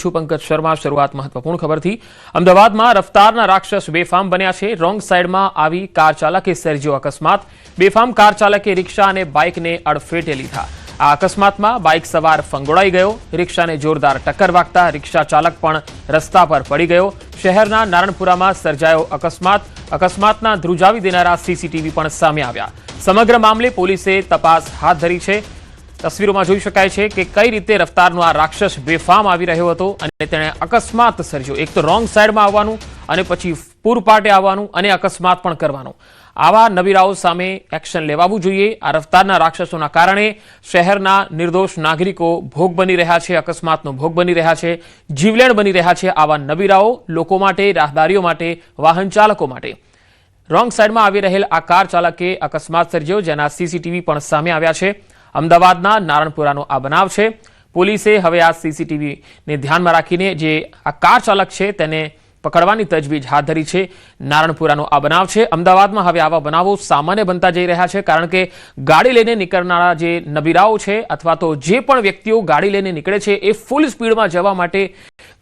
છું પંકજ શર્મા। શરૂઆત મહત્વપૂર્ણ ખબરથી। અમદાવાદમાં રફતારના રાક્ષસ બેફામ બન્યા છે। રોંગ સાઈડમાં આવી કાર ચાલકે સર્જ્યો અકસ્માત। બેફામ કાર ચાલકે રિક્ષા અને બાઇકને અડફેટે લીધા। આ અકસ્માતમાં બાઇક સવાર ફંગોળાઈ ગયો। રિક્ષાને જોરદાર ટક્કર વાગતા રિક્ષા ચાલક પણ રસ્તા પર પડી ગયો। શહેરના નારણપુરામાં સર્જાયો અકસ્માત। અકસ્માતના ધ્રુજાવી દેનારા સીસીટીવી પણ સામે આવ્યા। સમગ્ર મામલે પોલીસે તપાસ હાથ ધરી છે। તસવીરોમાં જોઈ શકાય છે કે કઈ રીતે રફતારનો આ રાક્ષસ બેફામ આવી રહ્યો હતો અને તેણે અકસ્માત સર્જ્યો। એક તો રોંગ સાઈડમાં આવવાનું અને પછી પૂરપાટે આવવાનું અને અકસ્માત પણ કરવાનો। આવા નબીરાઓ સામે એક્શન લેવાવું જોઈએ। આ રફતારના રાક્ષસોના કારણે શહેરના નિર્દોષ નાગરિકો ભોગ બની રહ્યા છે, અકસ્માતનો ભોગ બની રહ્યા છે, જીવલેણ બની રહ્યા છે। આવા નબીરાઓ લોકો માટે, રાહદારીઓ માટે, વાહન ચાલકો માટે। રોંગ સાઈડમાં આવી રહેલ આ કાર ચાલકે અકસ્માત સર્જ્યો, જેના સીસીટીવી પણ સામે આવ્યા છે। અમદાવાદના નારણપુરાનો આ બનાવ છે। પોલીસે હવે આ સીસીટીવીને ધ્યાનમાં રાખીને જે આ કાર ચાલક છે તેને પકડવાની તજવીજ હાથ ધરી છે। નારણપુરાનો આ બનાવ છે। અમદાવાદમાં હવે આવા બનાવો સામાન્ય બનતા જઈ રહ્યા છે, કારણ કે ગાડી લઈને નીકળનારા જે નબીરાઓ છે અથવા તો જે પણ વ્યક્તિઓ ગાડી લઈને નીકળે છે એ ફૂલ સ્પીડમાં જવા માટે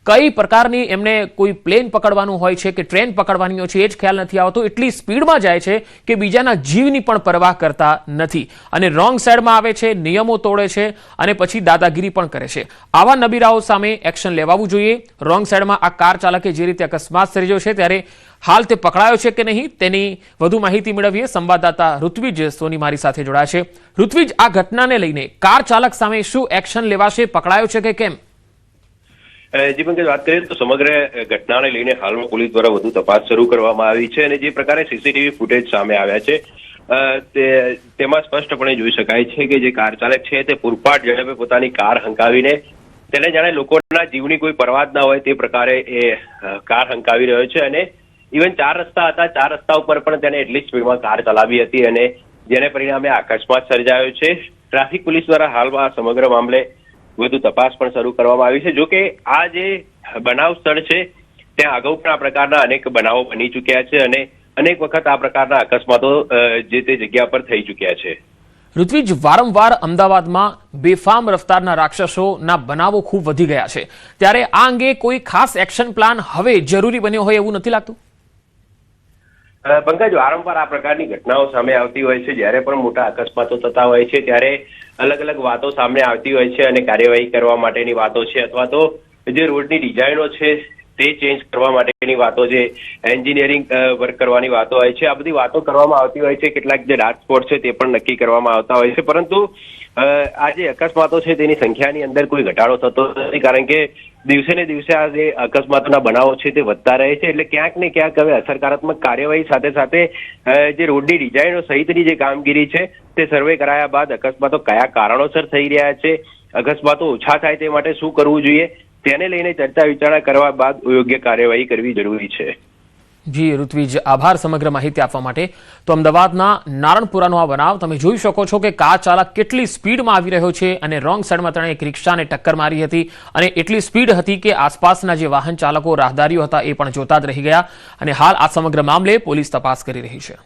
કઈ પ્રકારની એમને કોઈ પ્લેન પકડવાનું હોય છે કે ટ્રેન પકડવાની હોય છે એ જ ખ્યાલ નથી આવતો। એટલી સ્પીડમાં જાય છે કે બીજાના જીવની પણ પરવાહ કરતા નથી અને રોંગ સાઈડમાં આવે છે, નિયમો તોડે છે અને પછી દાદાગીરી પણ કરે છે। આવા નબીરાઓ સામે એક્શન લેવાવું જોઈએ। રોંગ સાઈડમાં આ કાર ચાલકે જે રીતે અકસ્માત સર્જ્યો છે ત્યારે હાલ તે પકડાયો છે કે નહીં તેની વધુ માહિતી મેળવીએ। સંવાદદાતા ઋત્વિજ સોની મારી સાથે જોડાયા છે। ઋત્વિજ, આ ઘટનાને લઈને કાર ચાલક સામે શું એક્શન લેવાશે? પકડાયો છે કે કેમ? જી પંકજ, વાત કરીએ તો સમગ્ર ઘટનાને લઈને હાલમાં પોલીસ દ્વારા વધુ તપાસ શરૂ કરવામાં આવી છે અને જે પ્રકારે સીસીટીવી ફૂટેજ સામે આવ્યા છે તેમાં સ્પષ્ટપણે જોઈ શકાય છે કે જે કાર ચાલક છે તે પૂરપાટ ઝડપે પોતાની કાર હંકાવીને તેને જાણે લોકોના જીવની કોઈ પરવા જ ના હોય તે પ્રકારે એ કાર હંકાવી રહ્યો છે અને ઇવન 4 રસ્તા હતા, 4 રસ્તા ઉપર પણ તેને એટલી સ્પીડમાં કાર ચલાવી હતી અને જેને પરિણામે અકસ્માત સર્જાયો છે। ટ્રાફિક પોલીસ દ્વારા હાલમાં સમગ્ર મામલે વધુ તપાસ પણ શરૂ કરવામાં આવી છે। જો કે આ જે બનાવ સ્થળ છે ત્યાં અગાઉ પણ આ પ્રકારના અનેક બનાવો બની ચૂક્યા છે અને અનેક વખત આ પ્રકારના અકસ્માતો જે તે જગ્યા પર થઈ ચૂક્યા છે। ઋત્વિજ, વારંવાર અમદાવાદમાં બેફામ રફતારના રાક્ષસોના બનાવો ખૂબ વધી ગયા છે, ત્યારે આ અંગે કોઈ ખાસ એક્શન પ્લાન હવે જરૂરી બન્યો હોય એવું નથી લાગતું? પંકજ, વારંવાર આ પ્રકારની ઘટનાઓ સામે આવતી હોય છે। જ્યારે પણ મોટા અકસ્માતો થતા હોય છે ત્યારે અલગ અલગ વાતો સામે આવતી હોય છે અને કાર્યવાહી કરવા માટેની વાતો છે અથવા તો જે રોડની ડિઝાઇનો છે તે ચેન્જ કરવા માટેની વાતો છે, એન્જિનિયરિંગ વર્ક કરવાની વાતો હોય છે, આ બધી વાતો કરવામાં આવતી હોય છે। કેટલાક જે ડાર્ક સ્પોટ છે તે પણ નક્કી કરવામાં આવતા હોય છે, પરંતુ આ જે અકસ્માતો છે તેની સંખ્યાની અંદર કોઈ ઘટાડો થતો નથી, કારણ કે દિવસે ને દિવસે આ જે અકસ્માતોના બનાવો છે તે વધતા રહે છે। એટલે ક્યાંક ને ક્યાંક હવે અસરકારાત્મક કાર્યવાહી સાથે સાથે જે રોડની ડિઝાઇનો સહિતની જે કામગીરી છે તે સર્વે કરાયા બાદ અકસ્માતો કયા કારણોસર થઈ રહ્યા છે, અકસ્માતો ઓછા થાય તે માટે શું કરવું જોઈએ તેને લઈને ચર્ચા વિચારણા કરવા બાદ યોગ્ય કાર્યવાહી કરવી જરૂરી છે। જી ઋત્વિજ, આભાર સમગ્ર માહિતી આપવા માટે। તો અમદાવાદના નારણપુરાનો આ બનાવ તમે જોઈ શકો છો કે કાર ચાલક કેટલી સ્પીડમાં આવી રહ્યો છે અને રોંગ સાઈડમાં તેણે એક રિક્ષાને ટક્કર મારી હતી અને એટલી સ્પીડ હતી કે આસપાસના જે વાહન ચાલકો, રાહદારીઓ હતા એ પણ જોતા જ રહી ગયા અને હાલ આ સમગ્ર મામલે પોલીસ તપાસ કરી રહી છે।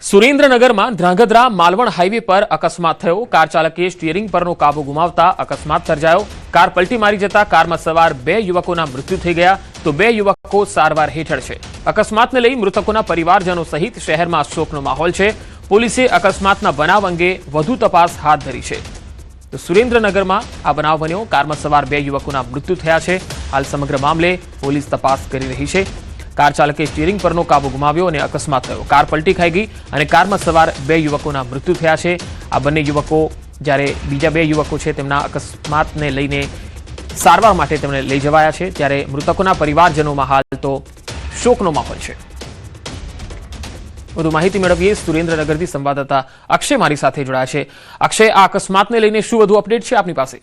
સુરેન્દ્રનગરમાં ધ્રાંગધ્રા માલવણ હાઈવે પર અકસ્માત થયો। કાર ચાલકે સ્ટીયરિંગ પરનો કાબુ ગુમાવતા અકસ્માત સર્જાયો। કાર પલટી મારી જતા કારમાં સવાર 2 યુવકોના મૃત્યુ થઈ ગયા તો 2 યુવકો સારવાર હેઠળ છે। અકસ્માતને લઈ મૃતકોના પરિવારજનો સહિત શહેરમાં શોકનો માહોલ છે। પોલીસે અકસ્માતના બનાવ અંગે વધુ તપાસ હાથ ધરી છે। તો સુરેન્દ્રનગરમાં આ બનાવ બન્યો, કારમાં સવાર 2 યુવકોના મૃત્યુ થયા છે। હાલ સમગ્ર મામલે પોલીસ તપાસ કરી રહી છે। કાર ચાલકે સ્ટીયરિંગ પરનો કાબુ ગુમાવ્યો અને અકસ્માત થયો। કાર પલટી ખાઈ ગઈ અને કારમાં સવાર 2 યુવકોના મૃત્યુ થયા છે। આ બંને યુવકો, જ્યારે બીજા 2 યુવકો છે તેમના અકસ્માતને લઈને સારવાર માટે તેમને લઈ જવાયા છે, ત્યારે મૃતકોના પરિવારજનોમાં હાલ તો શોકનો માહોલ છે। વધુ માહિતી મેળવીએ। સુરેન્દ્રનગરથી સંવાદદાતા અક્ષય મારી સાથે જોડાયા છે। અક્ષય, આ અકસ્માતને લઈને શું વધુ અપડેટ છે આપની પાસે?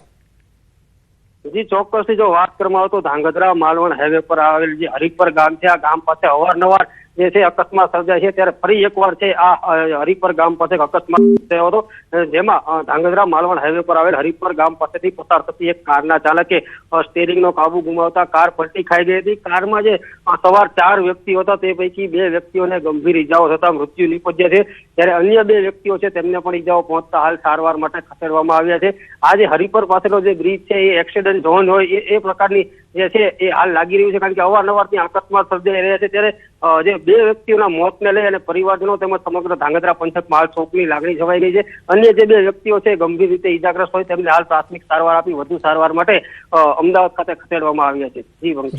જી ચોક્કસથી જો વાત કરવામાં આવે તો ધ્રાંગધ્રા માલવણ હાઈવે પર આવેલ જે હરિકપર ગામ છે, આ ગામ પાસે અવારનવાર જે છે અકસ્માત સર્જાય છે ત્યારે ફરી એકવાર છે આ હરિપર ગામ પાસે અકસ્માત થયો હતો, જેમાં ધાંગધ્રા માલવણ હાઈવે પર આવેલ હરિપર ગામ પાસેથી પસાર થતી એક કારના ચાલકે સ્ટીયરિંગનો કાબુ ગુમાવતા કાર પલટી ખાઈ ગઈ હતી. કારમાં જે સવાર 4 વ્યક્તિઓ હતા તે પૈકી 2 વ્યક્તિઓને ગંભીર ઈજાઓ થતા મૃત્યુ નીપજ્યા છે, ત્યારે અન્ય 2 વ્યક્તિઓ છે તેમને પણ ઈજાઓ પહોંચતા હાલ સારવાર માટે ખસેડવામાં આવ્યા છે. આ જે હરિપર પાસેનો જે બ્રિજ છે એ એક્સિડન્ટ ઝોન હોય એ પ્રકારની જે છે એ હાલ લાગી રહ્યું છે, કારણ કે અવારનવાર ત્યાં અકસ્માત સર્જાઈ રહ્યા છે. ત્યારે જે 2 વ્યક્તિઓના મોતને લઈ અને પરિવારજનો તેમજ સમગ્ર ધાંગધ્રા પંથકમાં હાલ શોકની લાગણી છવાઈ ગઈ છે. અન્ય જે 2 વ્યક્તિઓ છે ગંભીર રીતે ઈજાગ્રસ્ત હોય તેમને હાલ પ્રાથમિક સારવાર આપી વધુ સારવાર માટે અમદાવાદ ખાતે ખસેડવામાં આવ્યા છે.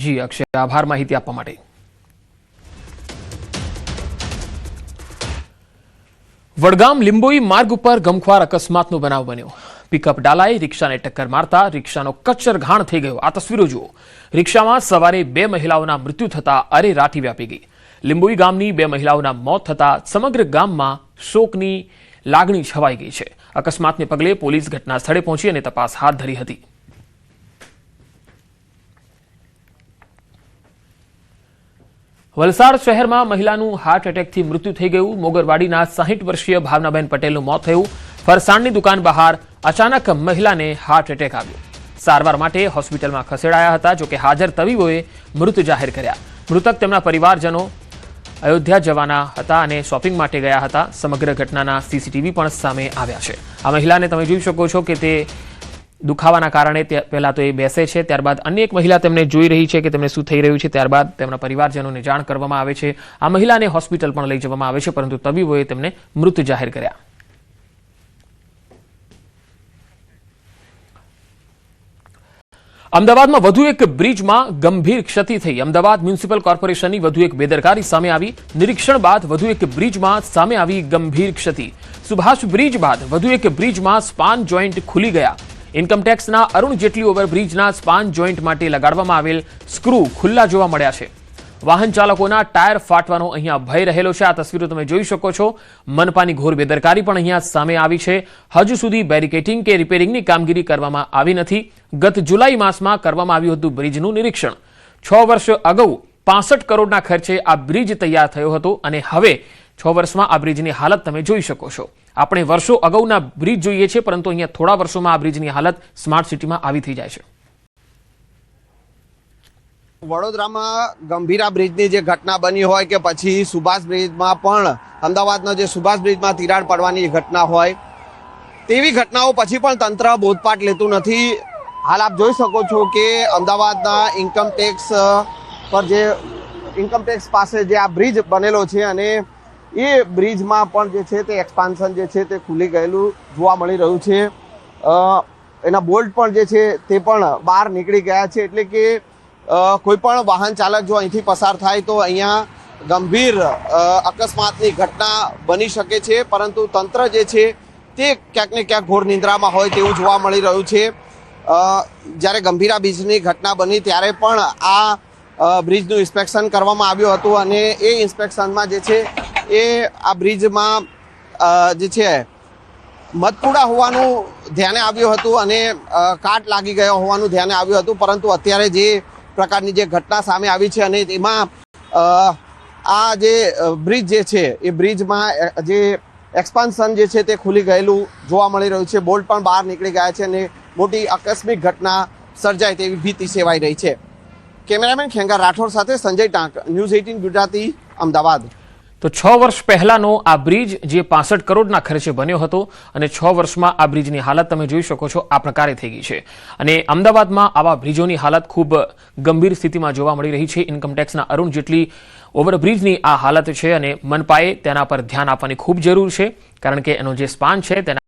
જી અક્ષય, આભાર માહિતી આપવા માટે. વડગામ લીંબોઈ માર્ગ ઉપર ગમખ્વાર અકસ્માતનો બનાવ બન્યો. પિકઅપ ડાલાએ રિક્ષાને ટક્કર મારતા રિક્ષાનો કચ્ચરઘાણ થઈ ગયો. આ તસવીરો જુઓ. રિક્ષામાં સવારે 2 મહિલાઓના મૃત્યુ થતા અરેરાટી વ્યાપી ગઈ. લીંબોઈ ગામની 2 મહિલાઓના મોત થતા સમગ્ર ગામમાં શોકની લાગણી છવાઈ ગઈ છે. અકસ્માતને પગલે પોલીસ ઘટના સ્થળે પહોંચી અને તપાસ હાથ ધરી હતી. વલસાડ શહેરમાં મહિલાનું હાર્ટ એટેકથી મૃત્યુ થઈ ગયું. મોગરવાડીના 60 વર્ષીય ભાવનાબેન પટેલનું મોત થયું. ફરસાણની દુકાન બહાર અચાનક મહિલાને હાર્ટ એટેક આવ્યો. સારવાર માટે હોસ્પિટલમાં ખસેડાયા હતા, જોકે હાજર તબીબોએ મૃત જાહેર કર્યા. મૃતક તેમના પરિવારજનો અયોધ્યા જવાના હતા અને શોપિંગ માટે ગયા હતા. સમગ્ર ઘટનાના સીસીટીવી પણ સામે આવ્યા છે. આ મહિલાને તમે જોઈ શકો છો કે તે દુખાવાના કારણે પહેલા તો એ બેસે છે, ત્યારબાદ અન્ય એક મહિલા તેમને જોઈ રહી છે કે તેમને શું થઈ રહ્યું છે. ત્યારબાદ તેમના પરિવારજનોને જાણ કરવામાં આવે છે. આ મહિલાને હોસ્પિટલ પણ લઈ જવામાં આવે છે, પરંતુ તબીબોએ તેમને મૃત જાહેર કર્યા. અમદાવાદમાં વધુ એક બ્રિજમાં ગંભીર ક્ષતિ થઈ. અમદાવાદ મ્યુનિસિપલ કોર્પોરેશનની વધુ એક બેદરકારી સામે આવી. નિરીક્ષણ બાદ વધુ એક બ્રિજમાં સામે આવી ગંભીર ક્ષતિ. સુભાષ બ્રિજ બાદ વધુ એક બ્રિજમાં સ્પાન જોઈન્ટ ખુલી ગયા. ઇન્કમટેક્સના અરુણ જેટલી ઓવરબ્રિજના સ્પાન જોઈન્ટ માટે લગાડવામાં આવેલ સ્ક્રૂ ખુલ્લા જોવા મળ્યા છે. વાહન ચાલકોના ટાયર ફાટવાનો અહીંયા ભય રહેલો છે. આ તસવીરો તમે જોઈ શકો છો. મનપાની ઘોર બેદરકારી પણ અહીંયા સામે આવી છે. હજુ સુધી બેરિકેટિંગ કે રિપેરિંગની કામગીરી કરવામાં આવી નથી. ગત જુલાઈ માસમાં કરવામાં આવ્યું હતું બ્રિજનું નિરીક્ષણ. 6 વર્ષ અગાઉ 65 કરોડના ખર્ચે આ બ્રિજ તૈયાર થયો હતો અને હવે 6 વર્ષમાં આ બ્રિજની હાલત તમે જોઈ શકો છો. આપણે વર્ષો અગાઉના બ્રિજ જોઈએ છે, પરંતુ અહીંયા થોડા વર્ષોમાં આ બ્રિજની હાલત સ્માર્ટ સિટીમાં આવી થઈ જાય છે. વડોદરામાં ગંભીરા બ્રિજની જે ઘટના બની હોય કે પછી સુભાષ બ્રિજમાં પણ અમદાવાદનો જે સુભાષ બ્રિજમાં તિરાડ પડવાની ઘટના હોય, તેવી ઘટનાઓ પછી પણ તંત્ર બોધપાઠ લેતું નથી. હાલ આપ જોઈ શકો છો કે અમદાવાદના ઇન્કમટેક્સ પર જે ઇન્કમટેક્સ પાસે જે આ બ્રિજ બનેલો છે અને એ બ્રિજમાં પણ જે છે તે એક્સપાન્શન જે છે તે ખુલી ગયેલું જોવા મળી રહ્યું છે. એના બોલ્ટ પણ જે છે તે પણ બહાર નીકળી ગયા છે. એટલે કે કોઈ પણ વાહન ચાલક જો અહીંથી પસાર થાય તો અહીંયા ગંભીર અકસ્માતની ઘટના બની શકે છે. પરંતુ તંત્ર જે છે તે ક્યાંક ને ક્યાંક ઘોર નિંદ્રામાં હોય તેવું જોવા મળી રહ્યું છે. જ્યારે ગંભીરા બ્રિજની ઘટના બની ત્યારે પણ આ બ્રિજનું ઇન્સ્પેક્શન કરવામાં આવ્યું હતું અને એ ઇન્સ્પેક્શનમાં જે છે એ આ બ્રિજમાં જે છે મધપુડા હોવાનું ધ્યાને આવ્યું હતું અને કાટ લાગી ગયો હોવાનું ધ્યાને આવ્યું હતું. પરંતુ અત્યારે જે પ્રકારની જે ઘટના સામે આવી છે અને એમાં આ જે બ્રિજ જે છે એ બ્રિજમાં જે એક્સપાન્શન જે છે તે ખુલી ગયેલું જોવા મળી રહ્યું છે. બોલ્ટ પણ બહાર નીકળી ગયા છે અને મોટી આકસ્મિક ઘટના સર્જાય તેવી ભીતિ સેવાઈ રહી છે. કેમેરામેન ખેંગાર રાઠોડ સાથે સંજય ટાંક, ન્યૂઝ 18 ગુજરાતી, અમદાવાદ. તો 6 વર્ષ પહેલાનો આ બ્રિજ જે 65 કરોડના ખર્ચે બન્યો હતો અને 6 વર્ષમાં આ બ્રિજની હાલત તમે જોઈ શકો છો આ પ્રકારે થઈ ગઈ છે. અને અમદાવાદમાં આવા બ્રિજોની હાલત ખૂબ ગંભીર સ્થિતિમાં જોવા મળી રહી છે. ઇન્કમટેક્સના અરુણ જેટલી ઓવરબ્રિજની આ હાલત છે અને મનપાએ તેના પર ધ્યાન આપવાની ખૂબ જરૂર છે, કારણ કે એનો જે સ્પાન છે તેના